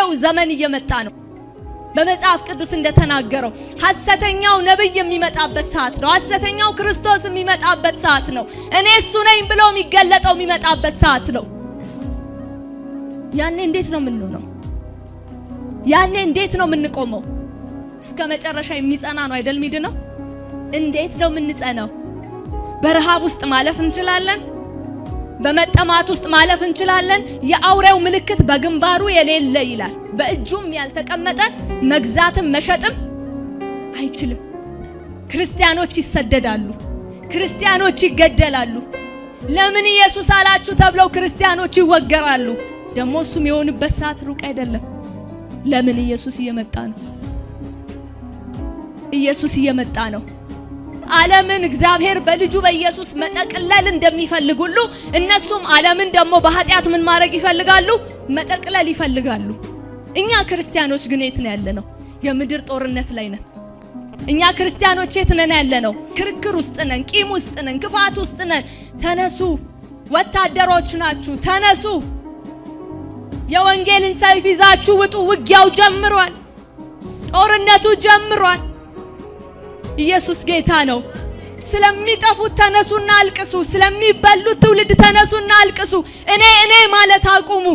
የአውሬው ዘመን እየመጣ ነው። በመጽሐፍ ቅዱስ እንደተናገረው ሐሰተኛው ነብይ የሚመጣበት ሰዓት ነው። ሐሰተኛው ክርስቶስ የሚመጣበት ሰዓት ነው። እኔ እሱ ነኝ ብሎ የሚገለጠው የሚመጣበት ሰዓት ነው። ያኔ እንዴት ነው የምንሆነው? ያኔ እንዴት ነው የምንቆመው? እስከ መጨረሻ የሚጸና ነው አይደል ሚድነው? እንዴት ነው የምንጸናው? በረሃብ ውስጥ ማለፍ እንችላለን። በመጠማት ውስጥ ማለፍ እንችላለን። የአውሬው ምልክት በግንባሩ የሌለ ይላል። በእጁም ያልተቀመጠ መግዛትም መሸጥም አይችልም። ክርስቲያኖች ይሰደዳሉ። ክርስቲያኖች ይገደላሉ። ለምን ኢየሱስ አላችሁ ተብለው ክርስቲያኖች ይወገራሉ። ደግሞ እሱም የሆነበት ሰዓት ሩቅ አይደለም። ለምን ኢየሱስ እየመጣ ነው። ኢየሱስ እየመጣ ነው። ዓለምን እግዚአብሔር በልጁ በኢየሱስ መጠቅለል እንደሚፈልግ ሁሉ እነሱም ዓለምን ደግሞ በኃጢአት ምን ማድረግ ይፈልጋሉ? መጠቅለል ይፈልጋሉ። እኛ ክርስቲያኖች ግን የት ነው ያለነው? የምድር ጦርነት ላይ ነን። እኛ ክርስቲያኖች የት ነን ያለነው? ክርክር ውስጥ ነን፣ ቂም ውስጥ ነን፣ ክፋት ውስጥ ነን። ተነሱ፣ ወታደሮች ናችሁ፣ ተነሱ። የወንጌልን ሰይፍ ይዛችሁ ውጡ። ውጊያው ጀምሯል። ጦርነቱ ጀምሯል። ኢየሱስ ጌታ ነው። ስለሚጠፉት ተነሱና አልቅሱ። ስለሚበሉት ትውልድ ተነሱና አልቅሱ። እኔ ማለት አቁሙ።